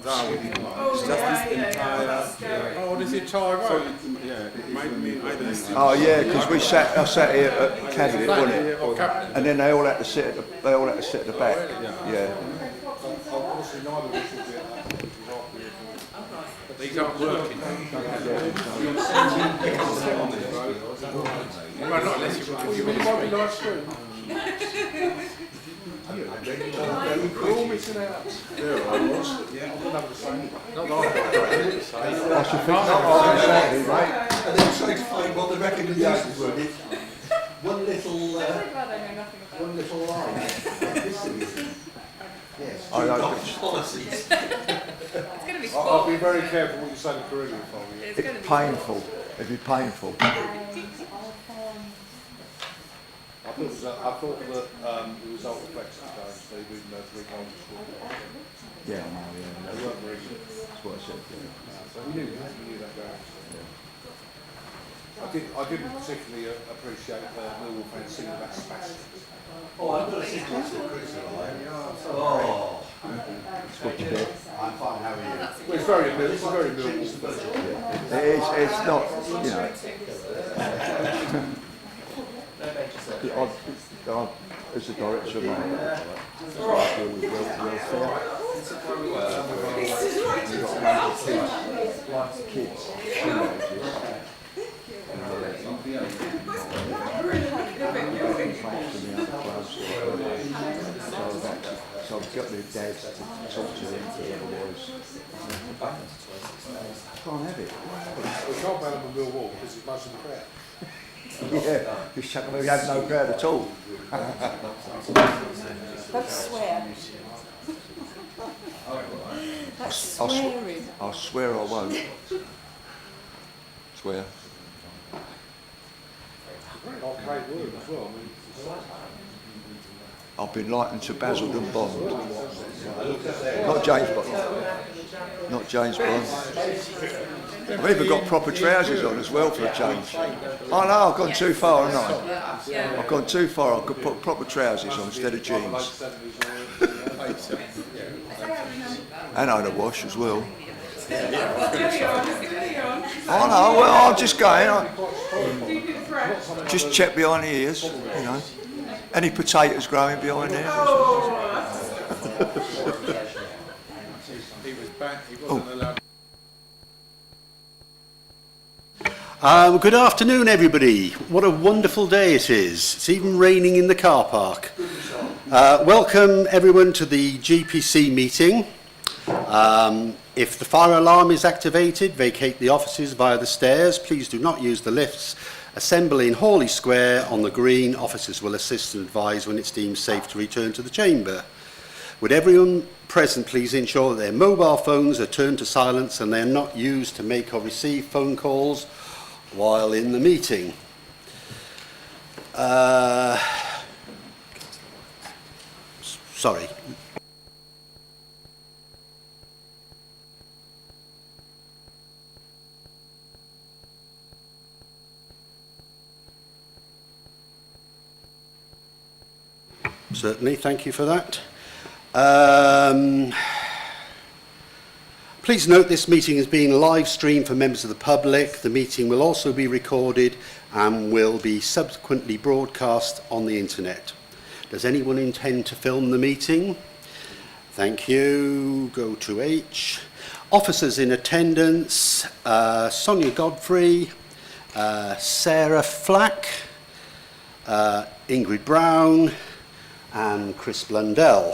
It's just this entire. Oh, this entire road. So yeah, it made me. I didn't. Oh yeah, because I sat here at Cabinet, wasn't it? Or cabinet. And then they all had to sit at the back. Yeah. Obviously, neither of us will be at that. These aren't working. Well, not unless you want to. You might be live stream. We're all missing out. There I was. Yeah, I'm going to have the same. Not that I've got great to say. I should think not on Saturday, mate. And then trying to find what the recommendations were. One little line. Yes. I know. Policies. It's going to be sport. I'll be very careful what you say to Caribbean for me. It's going to It's be painful. It'd be painful. I thought that the result of Brexit going, Steve, even though 3 goals were scored. Yeah, I know, They yeah. weren't very good. That's what I said. So we knew that going. I didn't particularly appreciate Millwall fans singing about spastics. Oh, I've got a suggestion, Chris. Oh, That's what you did. I'm fine, how are you? Well, it's very Millwall. It's not, you know. As a director of mine, I deal with welfare. You've got kids, teenagers. So I've got the dads to talk to them, otherwise I can't have it. We can't ban them in Millwall because it's most of the crowd. Yeah, just chuck them, we had no crowd at all. That's swear. That's swearing. I swear I won't. Swear. Very archaic word as well. I've been likened to Basildon Bond. Not James Bond. Not James Bond. I've even got proper trousers on as well for a change. Oh no, I've gone too far, haven't I? I've gone too far. I could put proper trousers on instead of jeans. And I had a wash as well. Oh no, well I'm just going. Just check behind the ears, you know. Any potatoes growing behind there? He was back, he wasn't allowed. Good afternoon, everybody. What a wonderful day it is. It's even raining in the car park. Welcome, everyone, to the GPC meeting. If the fire alarm is activated, vacate the offices via the stairs. Please do not use the lifts. Assemble in Hawley Square on the green. Officers will assist and advise when it's deemed safe to return to the chamber. Would everyone present please ensure that their mobile phones are turned to silence and they are not used to make or receive phone calls while in the meeting. Sorry. Certainly, thank you for that. Please note this meeting is being live streamed for members of the public. The meeting will also be recorded and will be subsequently broadcast on the internet. Does anyone intend to film the meeting? Thank you. Go to H. Officers in attendance, Sonia Godfrey, Sarah Flack, Ingrid Brown, and Chris Blundell.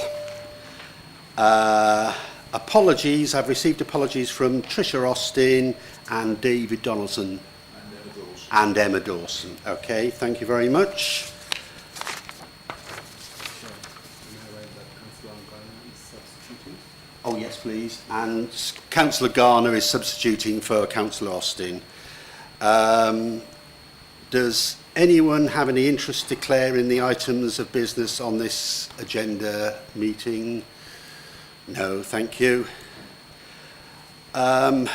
Apologies, I've received apologies from Tricia Austin and David Donaldson. And Emma Dawson. Okay, thank you very much. Oh yes, please. And Councillor Garner is substituting for Councillor Austin. Does anyone have any interest declaring the items of business on this agenda meeting? No, thank you. As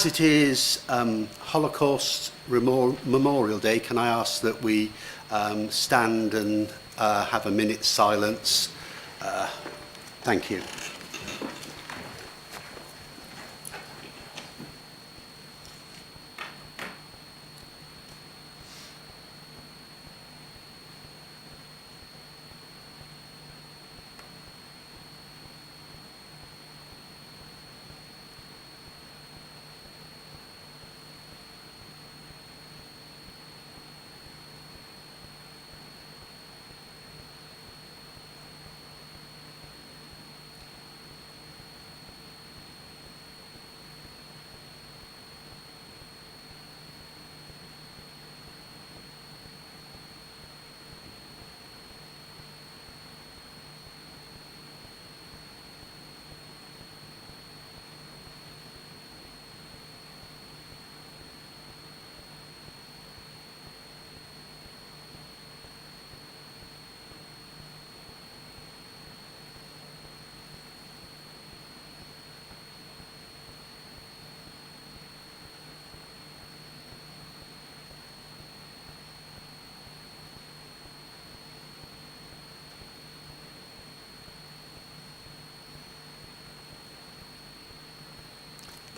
it is Holocaust Memorial Day, can I ask that we stand and have a minute's silence? Thank you.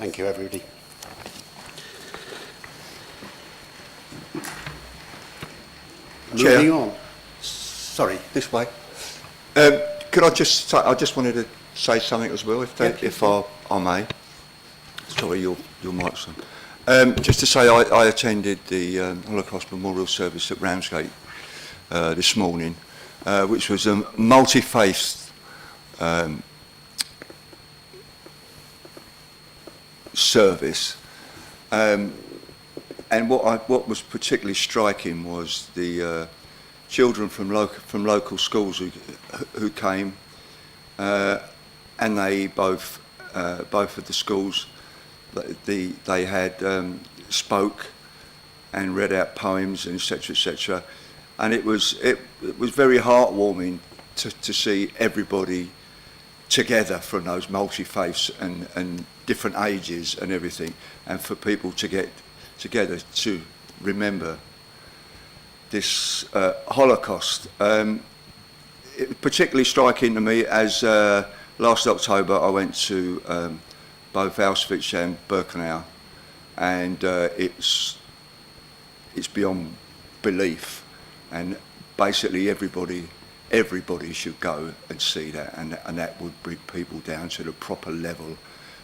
Thank you, everybody. Chair. Moving on. Sorry. This way. Could I just say, I just wanted to say something as well, if I may. Sorry, your mic's on. Just to say, I attended the Holocaust Memorial Service at Ramsgate this morning, which was a multi-faith service. And what was particularly striking was the children from local schools who came, and they both of the schools they had spoke and read out poems and etc., and it was very heartwarming to see everybody together from those multi-faiths and different ages and everything, and for people to get together to remember this Holocaust. It was particularly striking to me as last October I went to both Auschwitz and Birkenau, and it's beyond belief, and basically everybody should go and see that, and that would bring people down to the proper level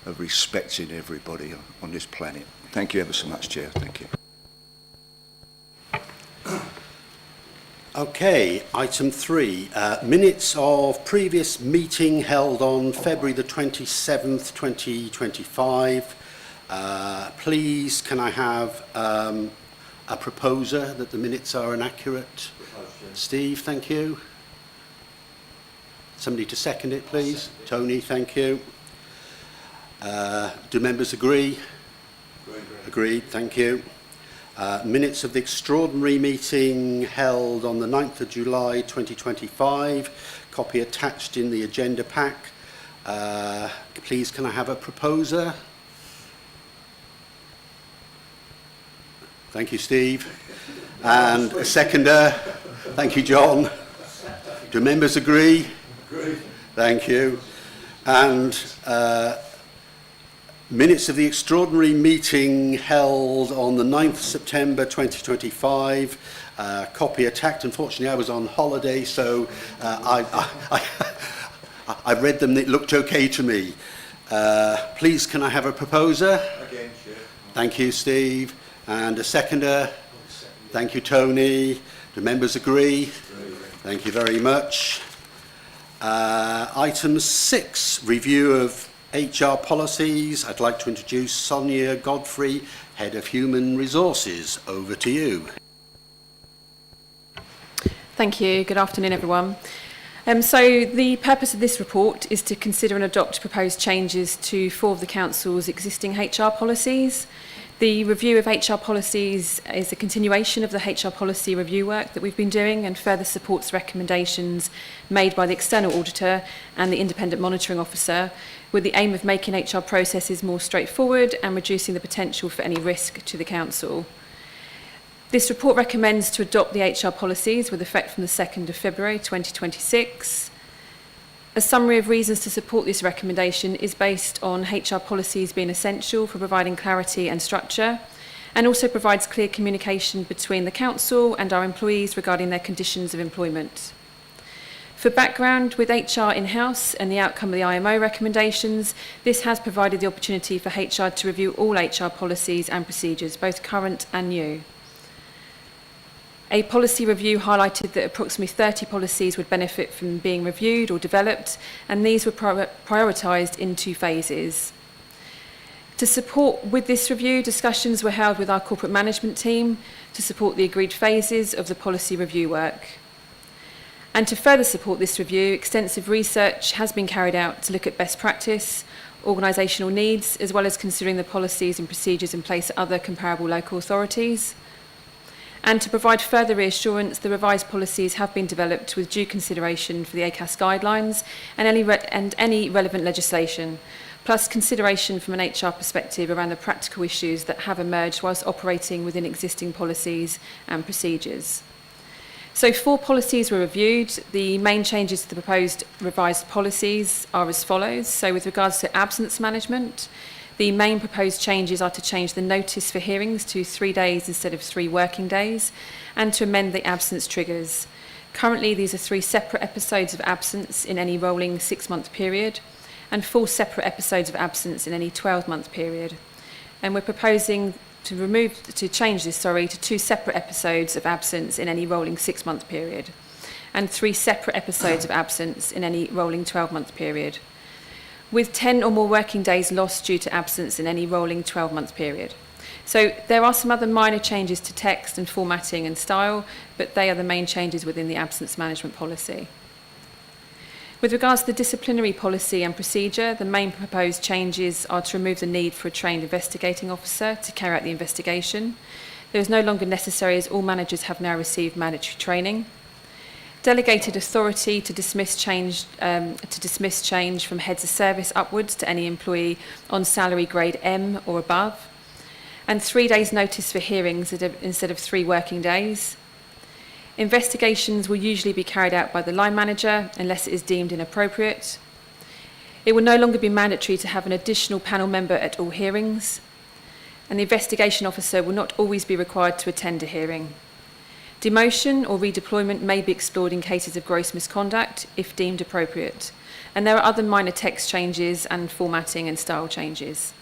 of respecting everybody on this planet. Thank you ever so much, Chair. Thank you. Okay, item 3, minutes of previous meeting held on February the 27th, 2025. Please, can I have a proposer that the minutes are inaccurate? Steve, thank you. Somebody to second it, please. Tony, thank you. Do members agree? Agreed, thank you. Minutes of the extraordinary meeting held on the 9th of July 2025, copy attached in the agenda pack. Please, can I have a proposer? Thank you, Steve. And a seconder? Thank you, John. Do members agree? Agree. Thank you. And minutes of the extraordinary meeting held on the 9th September 2025, copy attacked. Unfortunately, I was on holiday, so I read them, it looked okay to me. Please, can I have a proposer? Again, Chair. Thank you, Steve. And a seconder? Thank you, Tony. Do members agree? Thank you very much. Item 6, review of HR policies. I'd like to introduce Sonia Godfrey, Head of Human Resources. Over to you. Thank you. Good afternoon, everyone. So the purpose of this report is to consider and adopt proposed changes to 4 of the Council's existing HR policies. The review of HR policies is a continuation of the HR policy review work that we've been doing and further supports recommendations made by the external auditor and the independent monitoring officer, with the aim of making HR processes more straightforward and reducing the potential for any risk to the Council. This report recommends to adopt the HR policies with effect from the 2nd of February 2026. A summary of reasons to support this recommendation is based on HR policies being essential for providing clarity and structure, and also provides clear communication between the Council and our employees regarding their conditions of employment. For background, with HR in-house and the outcome of the IMO recommendations, this has provided the opportunity for HR to review all HR policies and procedures, both current and new. A policy review highlighted that approximately 30 policies would benefit from being reviewed or developed, and these were prioritised in 2 phases. To support with this review, discussions were held with our corporate management team to support the agreed phases of the policy review work. And to further support this review, extensive research has been carried out to look at best practice, organisational needs, as well as considering the policies and procedures in place at other comparable local authorities. And to provide further reassurance, the revised policies have been developed with due consideration for the ACAS guidelines and any relevant legislation, plus consideration from an HR perspective around the practical issues that have emerged whilst operating within existing policies and procedures. So 4 policies were reviewed. The main changes to the proposed revised policies are as follows. So with regards to absence management, The main proposed changes are to change the notice for hearings to 3 days instead of 3 working days, and to amend the absence triggers. Currently, these are 3 separate episodes of absence in any rolling 6-month period, and 4 separate episodes of absence in any 12-month period. And we're proposing to change this to 2 separate episodes of absence in any rolling 6-month period, and 3 separate episodes of absence in any rolling 12-month period, with 10 or more working days lost due to absence in any rolling 12-month period. So there are some other minor changes to text and formatting and style, but they are the main changes within the absence management policy. With regards to the disciplinary policy and procedure, the main proposed changes are to remove the need for a trained investigating officer to carry out the investigation. There is no longer necessary, as all managers have now received mandatory training. Delegated authority to dismiss change from heads of service upwards to any employee on salary grade M or above. And 3 days notice for hearings instead of 3 working days. Investigations will usually be carried out by the line manager unless it is deemed inappropriate. It will no longer be mandatory to have an additional panel member at all hearings, and the investigation officer will not always be required to attend a hearing. Demotion or redeployment may be explored in cases of gross misconduct if deemed appropriate, and there are other minor text changes and formatting and style changes.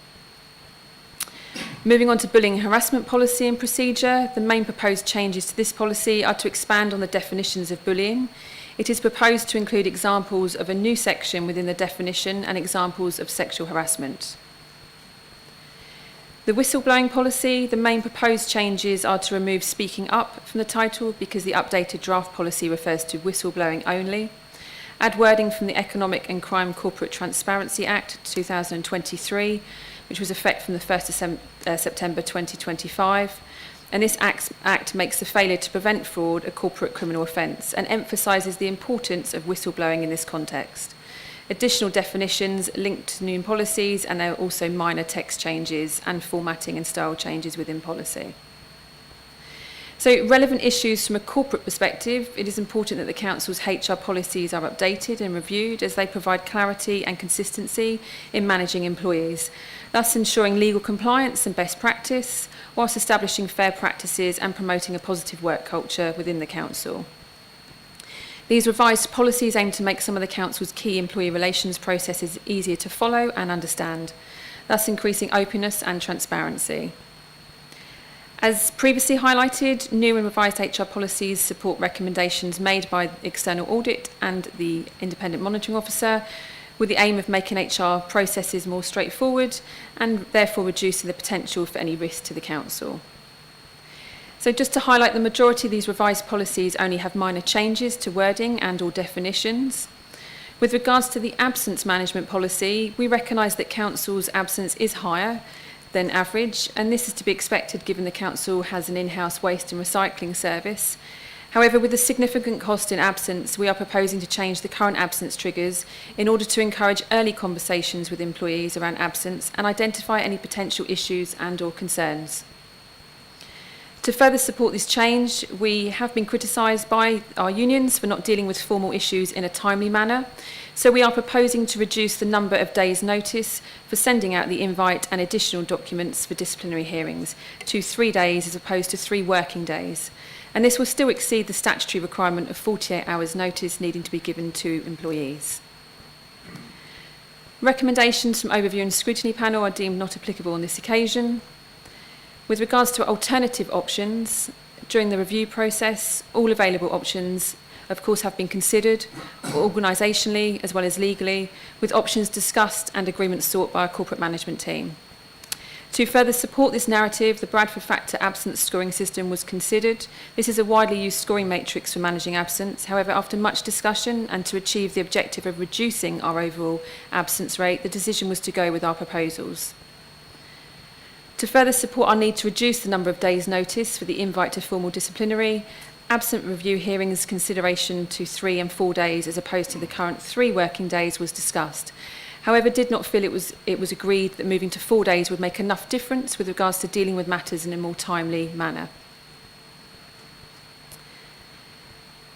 Moving on to bullying and harassment policy and procedure, the main proposed changes to this policy are to expand on the definitions of bullying. It is proposed to include examples of a new section within the definition and examples of sexual harassment. The whistleblowing policy, the main proposed changes are to remove speaking up from the title because the updated draft policy refers to whistleblowing only. Add wording from the Economic and Crime Corporate Transparency Act 2023, which was effect from the 1st of September 2025. And this act makes the failure to prevent fraud a corporate criminal offence and emphasises the importance of whistleblowing in this context. Additional definitions linked to new policies, and there are also minor text changes and formatting and style changes within policy. So, relevant issues from a corporate perspective, it is important that the Council's HR policies are updated and reviewed as they provide clarity and consistency in managing employees, thus ensuring legal compliance and best practice, whilst establishing fair practices and promoting a positive work culture within the Council. These revised policies aim to make some of the Council's key employee relations processes easier to follow and understand, thus increasing openness and transparency. As previously highlighted, new and revised HR policies support recommendations made by external audit and the independent monitoring officer, with the aim of making HR processes more straightforward and therefore reducing the potential for any risk to the Council. So just to highlight, the majority of these revised policies only have minor changes to wording and or definitions. With regards to the absence management policy, we recognise that Council's absence is higher than average, and this is to be expected given the Council has an in-house waste and recycling service. However, with the significant cost in absence, we are proposing to change the current absence triggers in order to encourage early conversations with employees around absence and identify any potential issues and or concerns. To further support this change, we have been criticised by our unions for not dealing with formal issues in a timely manner. So we are proposing to reduce the number of days' notice for sending out the invite and additional documents for disciplinary hearings to 3 days as opposed to 3 working days. And this will still exceed the statutory requirement of 48 hours notice needing to be given to employees. Recommendations from Overview and Scrutiny Panel are deemed not applicable on this occasion. With regards to alternative options, during the review process, all available options, of course, have been considered organisationally as well as legally, with options discussed and agreements sought by our corporate management team. To further support this narrative, the Bradford Factor absence scoring system was considered. This is a widely used scoring matrix for managing absence. However, after much discussion and to achieve the objective of reducing our overall absence rate, the decision was to go with our proposals. To further support our need to reduce the number of days' notice for the invite to formal disciplinary, absent review hearings consideration to 3 and 4 days as opposed to the current 3 working days was discussed. However, did not feel it was agreed that moving to 4 days would make enough difference with regards to dealing with matters in a more timely manner.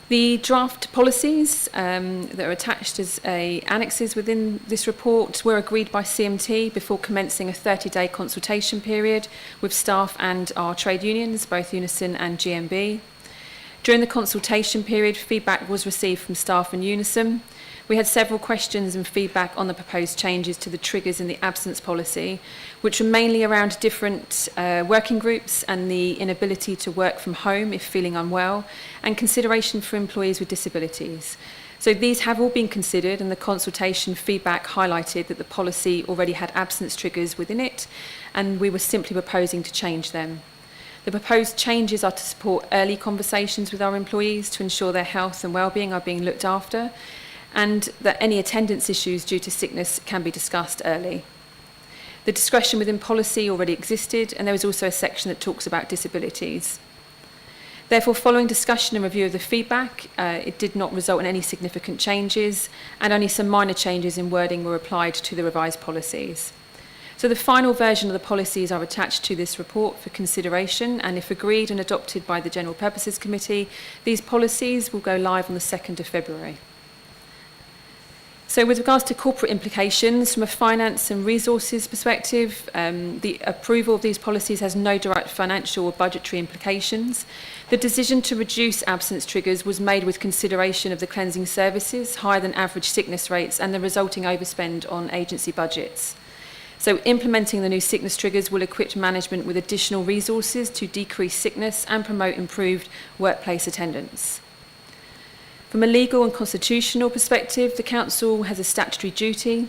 The draft policies that are attached as annexes within this report were agreed by CMT before commencing a 30-day consultation period with staff and our trade unions, both Unison and GMB. During the consultation period, feedback was received from staff and Unison. We had several questions and feedback on the proposed changes to the triggers in the absence policy, which were mainly around different working groups and the inability to work from home if feeling unwell, and consideration for employees with disabilities. So these have all been considered, and the consultation feedback highlighted that the policy already had absence triggers within it, and we were simply proposing to change them. The proposed changes are to support early conversations with our employees to ensure their health and well-being are being looked after, and that any attendance issues due to sickness can be discussed early. The discretion within policy already existed, and there is also a section that talks about disabilities. Therefore, following discussion and review of the feedback, it did not result in any significant changes, and only some minor changes in wording were applied to the revised policies. So the final version of the policies are attached to this report for consideration, and if agreed and adopted by the General Purposes Committee, these policies will go live on the 2nd of February. So with regards to corporate implications, from a finance and resources perspective, the approval of these policies has no direct financial or budgetary implications. The decision to reduce absence triggers was made with consideration of the cleansing services, higher than average sickness rates, and the resulting overspend on agency budgets. So implementing the new sickness triggers will equip management with additional resources to decrease sickness and promote improved workplace attendance. From a legal and constitutional perspective, the Council has a statutory duty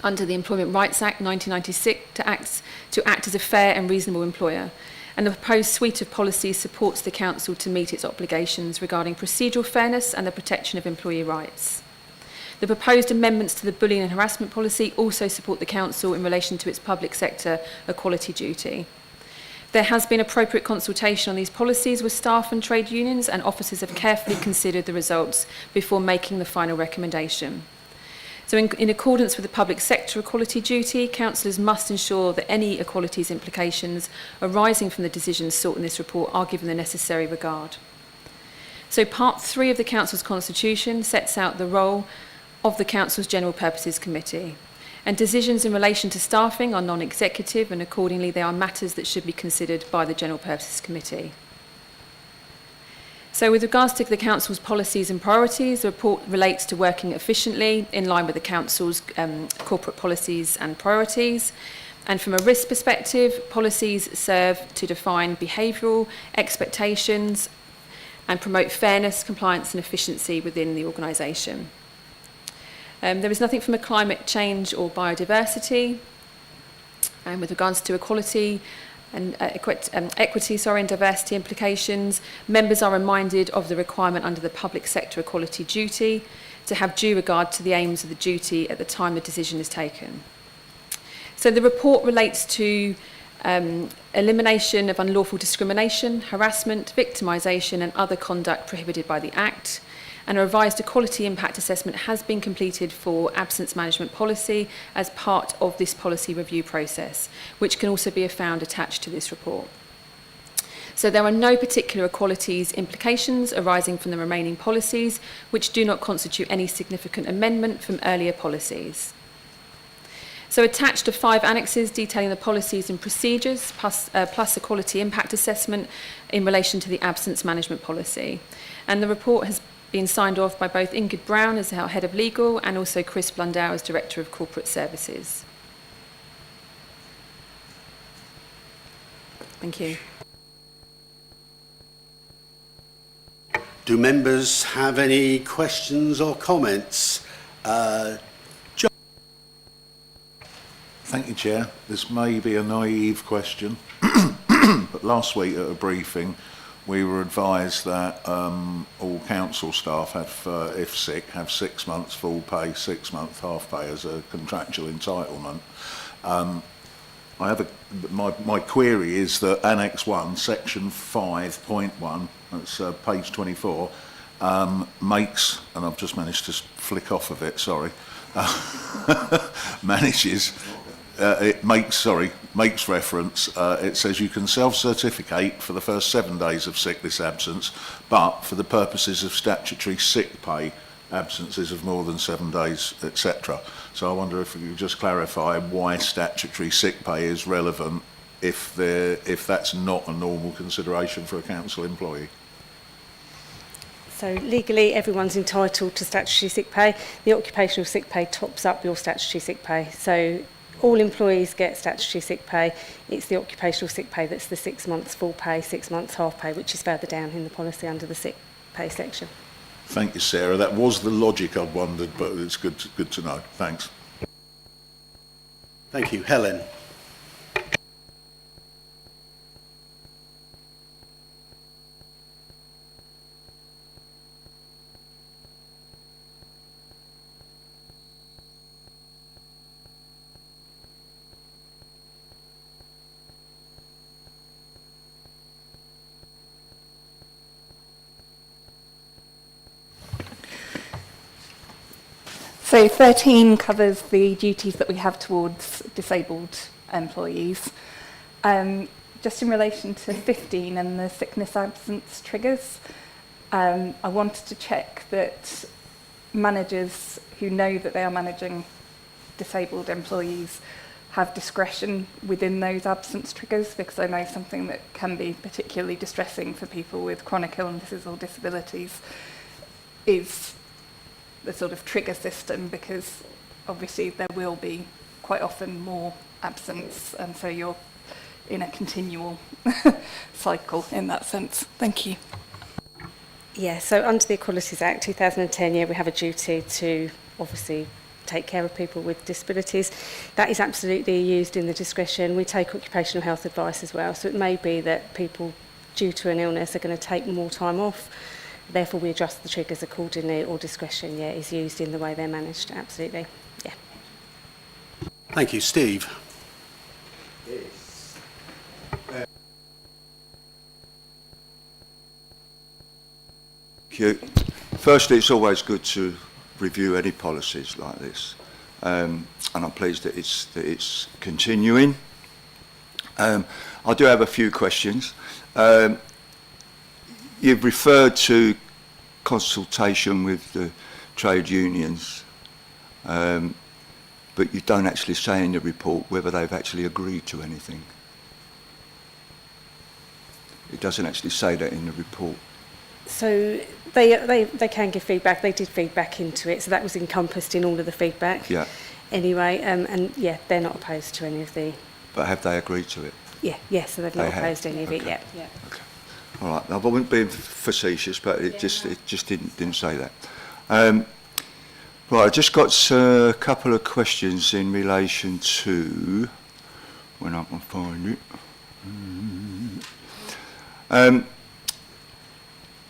under the Employment Rights Act 1996 to act as a fair and reasonable employer, and the proposed suite of policies supports the Council to meet its obligations regarding procedural fairness and the protection of employee rights. The proposed amendments to the bullying and harassment policy also support the Council in relation to its public sector equality duty. There has been appropriate consultation on these policies with staff and trade unions, and officers have carefully considered the results before making the final recommendation. So in accordance with the public sector equality duty, councillors must ensure that any equalities implications arising from the decisions sought in this report are given the necessary regard. So Part 3 of the Council's Constitution sets out the role of the Council's General Purposes Committee. And decisions in relation to staffing are non-executive, and accordingly they are matters that should be considered by the General Purposes Committee. So with regards to the Council's policies and priorities, the report relates to working efficiently in line with the Council's corporate policies and priorities. And from a risk perspective, policies serve to define behavioural expectations and promote fairness, compliance and efficiency within the organisation. There is nothing from a climate change or biodiversity. And with regards to equality and equity and diversity implications, members are reminded of the requirement under the public sector equality duty to have due regard to the aims of the duty at the time the decision is taken. So the report relates to elimination of unlawful discrimination, harassment, victimisation and other conduct prohibited by the Act. And a revised equality impact assessment has been completed for absence management policy as part of this policy review process, which can also be found attached to this report. So there are no particular equalities implications arising from the remaining policies, which do not constitute any significant amendment from earlier policies. So attached are 5 annexes detailing the policies and procedures, plus equality impact assessment in relation to the absence management policy. And the report has been signed off by both Ingrid Brown as our Head of Legal and also Chris Blundell as Director of Corporate Services. Thank you. Do members have any questions or comments? John? Thank you, Chair. This may be a naive question, but last week at a briefing, we were advised that all council staff have, if sick, have 6 months full pay, 6 month half pay as a contractual entitlement. My query is that Annex 1, Section 5.1, that's page 24, makes, and I've just managed to flick off of it, sorry, manages it makes reference. It says you can self-certificate for the first 7 days of sickness absence, but for the purposes of statutory sick pay, absences of more than 7 days, etc. So I wonder if you could just clarify why statutory sick pay is relevant if that's not a normal consideration for a council employee. So legally, everyone's entitled to statutory sick pay. The occupational sick pay tops up your statutory sick pay. So all employees get statutory sick pay. It's the occupational sick pay that's the 6 months full pay, 6 months half pay, which is further down in the policy under the sick pay section. Thank you, Sarah. That was the logic I'd wondered, but it's good to know. Thanks. Thank you. Helen. So 13 covers the duties that we have towards disabled employees. Just in relation to 15 and the sickness absence triggers, I wanted to check that managers who know that they are managing disabled employees have discretion within those absence triggers, because I know something that can be particularly distressing for people with chronic illnesses or disabilities is the sort of trigger system, because obviously there will be quite often more absence, and so you're in a continual cycle in that sense. Thank you. Yeah, so under the Equalities Act 2010, we have a duty to obviously take care of people with disabilities. That is absolutely used in the discretion. We take occupational health advice as well, so it may be that people due to an illness are going to take more time off. Therefore, we adjust the triggers accordingly, or discretion, is used in the way they're managed, absolutely, yeah. Thank you. Steve. Thank you. Firstly, it's always good to review any policies like this, and I'm pleased that it's continuing. I do have a few questions. You've referred to consultation with the trade unions, but you don't actually say in the report whether they've actually agreed to anything. It doesn't actually say that in the report. So they can give feedback. They did feedback into it, so that was encompassed in all of the feedback. Yeah. Anyway, and yeah, they're not opposed to any of the. But have they agreed to it? Yeah, so they've not opposed any of it yet. Yeah. Okay. All right. I wasn't being facetious, but it just didn't say that. Right. I just got a couple of questions in relation to when I can find it.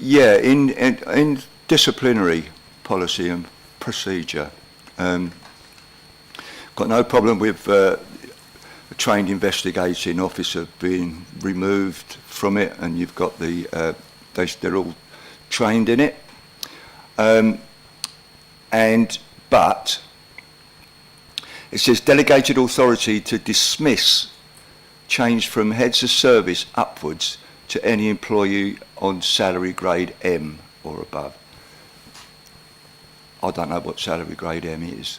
Yeah, in disciplinary policy and procedure, got no problem with a trained investigating officer being removed from it, and you've got they're all trained in it. But it says delegated authority to dismiss changed from heads of service upwards to any employee on salary grade M or above. I don't know what salary grade M is.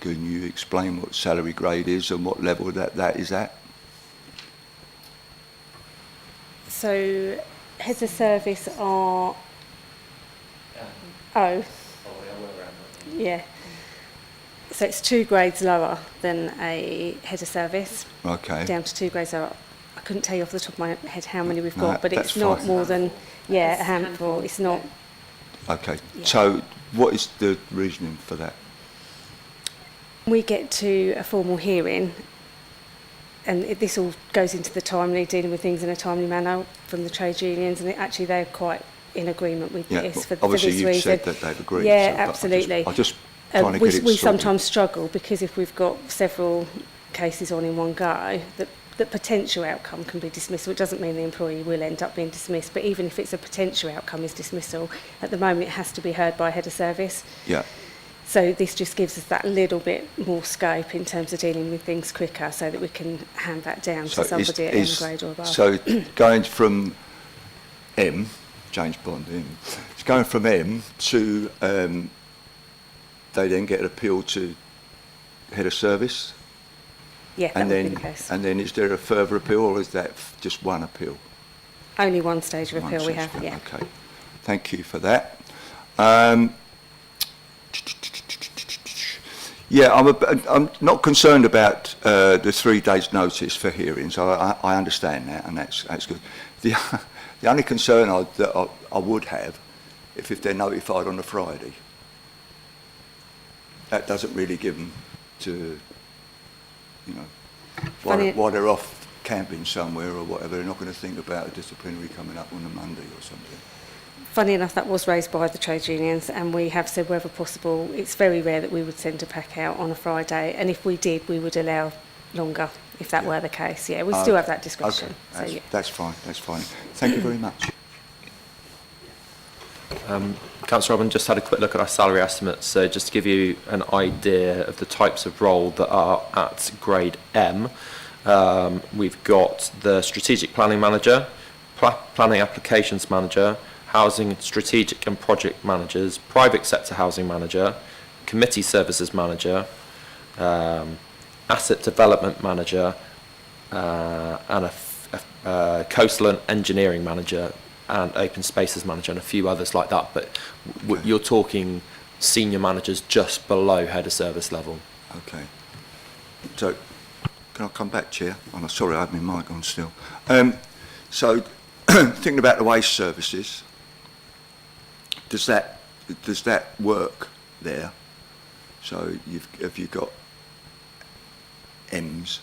Can you explain what salary grade is and what level that is at? So heads of service are yeah. So it's 2 grades lower than a head of service. Okay. Down to 2 grades lower. I couldn't tell you off the top of my head how many we've got, but that's it's not fine. more than a handful. It's not. Okay. Yeah. So what is the reasoning for that? We get to a formal hearing, and this all goes into the timely, dealing with things in a timely manner from the trade unions, and actually they're quite in agreement with this for obviously this you've reason. said that they've agreed. Yeah, so, absolutely. I just trying to get it we sorted. sometimes struggle because if we've got several cases on in one go, the potential outcome can be dismissal. It doesn't mean the employee will end up being dismissed, but even if it's a potential outcome is dismissal, at the moment it has to be heard by a head of service. Yeah. So this just gives us that little bit more scope in terms of dealing with things quicker, so that we can hand that down to somebody at M grade or above. So going from M, James Bond, it's going from M to they then get an appeal to head of service, Yeah, that would be the case. and then is there a further appeal, or is that just one appeal? Only one stage of One appeal we stage have, appeal, yeah. Okay, thank you for that. Yeah, I'm not concerned about the 3 days' notice for hearings. I understand that, and that's good. The only concern I would have if they're notified on a Friday. That doesn't really give them to, you know, while they're off camping somewhere or whatever, they're not going to think about a disciplinary coming up on a Monday or something. Funny enough, that was raised by the trade unions, and we have said wherever possible, it's very rare that we would send a pack out on a Friday, and if we did, we would allow longer if that were the case. Yeah, we still have that discretion. Okay, So, yeah. that's fine, that's fine. Thank you very much. Councillor Robin, just had a quick look at our salary estimates. So just to give you an idea of the types of role that are at grade M, we've got the strategic planning manager, planning applications manager, housing strategic and project managers, private sector housing manager, committee services manager, asset development manager, and a coastal and engineering manager, and open spaces manager, and a few others like that. But you're talking senior managers just below head of service level. Okay. So, can I come back, Chair? I'm sorry, I have my mic on still. So, thinking about the waste services, does that work there? So, have you got M's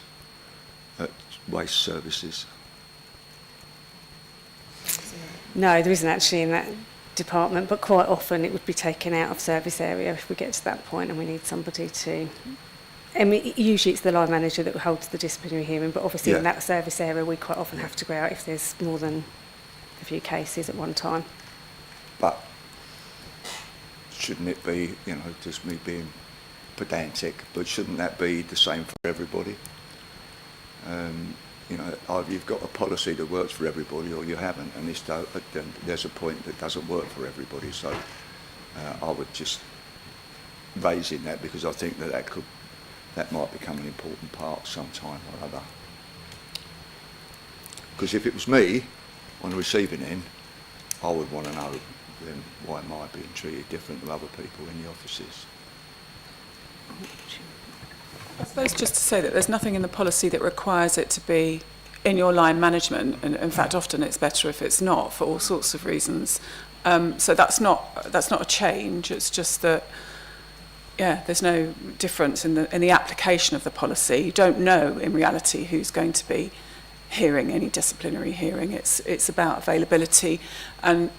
at waste services? No, there isn't actually in that department, but quite often it would be taken out of service area if we get to that point and we need somebody to... I mean, usually it's the line manager that holds the disciplinary hearing, but obviously in that service area we quite often have to go out if there's more than a few cases at one time. But shouldn't it be, you know, just me being pedantic, but shouldn't that be the same for everybody? You know, either you've got a policy that works for everybody or you haven't, and there's a point that doesn't work for everybody. So I would just raise in that, because I think that might become an important part sometime or other. Because if it was me on the receiving end, I would want to know then why am I being treated different to other people in the offices. I suppose just to say that there's nothing in the policy that requires it to be in your line management, and in fact often it's better if it's not, for all sorts of reasons. So that's not a change. It's just that there's no difference in the application of the policy. You don't know in reality who's going to be hearing any disciplinary hearing. It's about availability and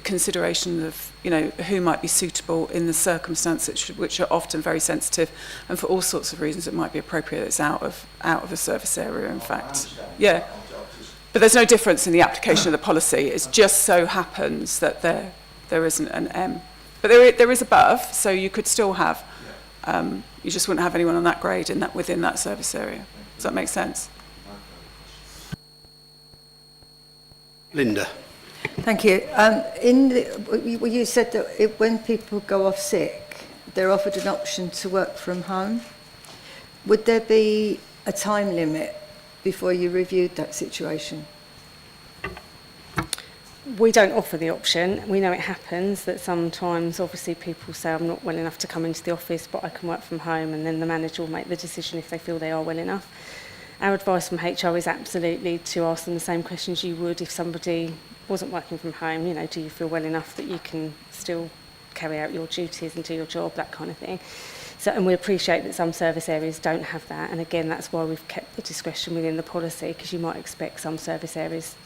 consideration of, you know, who might be suitable in the circumstances which are often very sensitive, and for all sorts of reasons it might be appropriate it's out of the service area, in fact. Yeah, but there's no difference in the application of the policy. It just so happens that there isn't an M, but there is above, so you could still have you just wouldn't have anyone on that grade within that service area. Does that make sense? Linda. Thank you. You said that when people go off sick, they're offered an option to work from home. Would there be a time limit before you reviewed that situation? We don't offer the option. We know it happens that sometimes obviously people say I'm not well enough to come into the office but I can work from home, and then the manager will make the decision if they feel they are well enough. Our advice from HR is absolutely to ask them the same questions you would if somebody wasn't working from home. You know, do you feel well enough that you can still carry out your duties and do your job, that kind of thing. So, and we appreciate that some service areas don't have that, and again that's why we've kept the discretion within the policy, because you might expect some service areas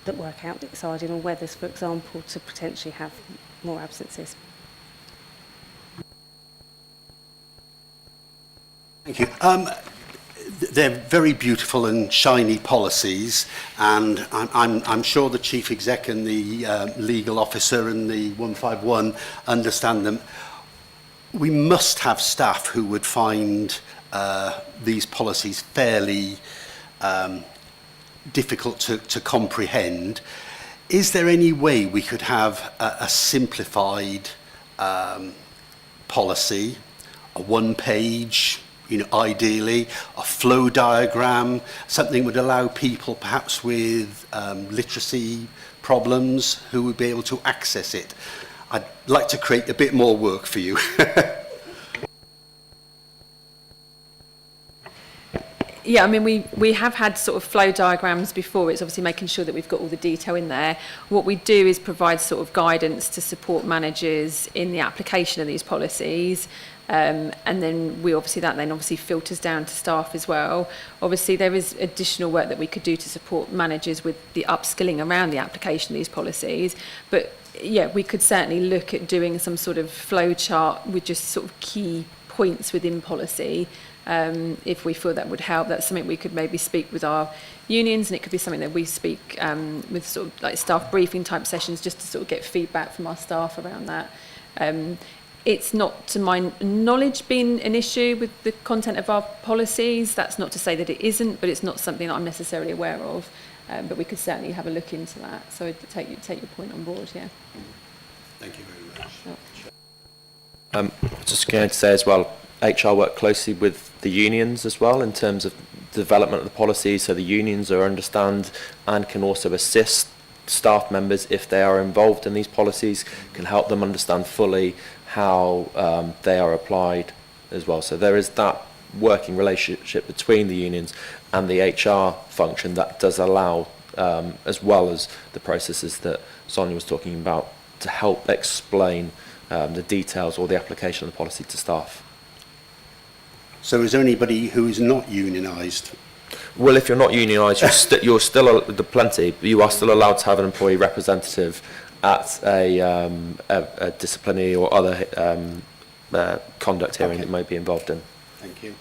that work outside in all weathers, for example, to potentially have more absences. Thank you. They're very beautiful and shiny policies, and I'm sure the Chief Exec and the legal officer and the 151 understand them. we must have staff who would find these policies fairly difficult to comprehend. Is there any way we could have a simplified policy, a one-page, ideally, a flow diagram, something would allow people perhaps with literacy problems who would be able to access it? I'd like to create a bit more work for you. Yeah, I mean, we have had sort of flow diagrams before. It's obviously making sure that we've got all the detail in there. What we do is provide sort of guidance to support managers in the application of these policies. And then that then obviously filters down to staff as well. Obviously, there is additional work that we could do to support managers with the upskilling around the application of these policies. But yeah, we could certainly look at doing some sort of flow chart with just sort of key points within policy. If we feel that would help, that's something we could maybe speak with our unions, and it could be something that we speak with sort of like staff briefing type sessions, just to sort of get feedback from our staff around that. It's not, to my knowledge, been an issue with the content of our policies. That's not to say that it isn't, but it's not something that I'm necessarily aware of. But we could certainly have a look into that. So I'd take your point on board, yeah. Thank you very much. Sure. Just going to say as well, HR work closely with the unions as well in terms of development of the policy, so the unions understand and can also assist staff members if they are involved in these policies, can help them understand fully how they are applied as well. So there is that working relationship between the unions and the HR function that does allow, as well as the processes that Sonia was talking about, to help explain the details or the application of the policy to staff. So is there anybody who is not unionised? Well, if you're not unionised, you're still plenty. You are still allowed to have an employee representative at a disciplinary or other conduct hearing that might be involved in. Thank you.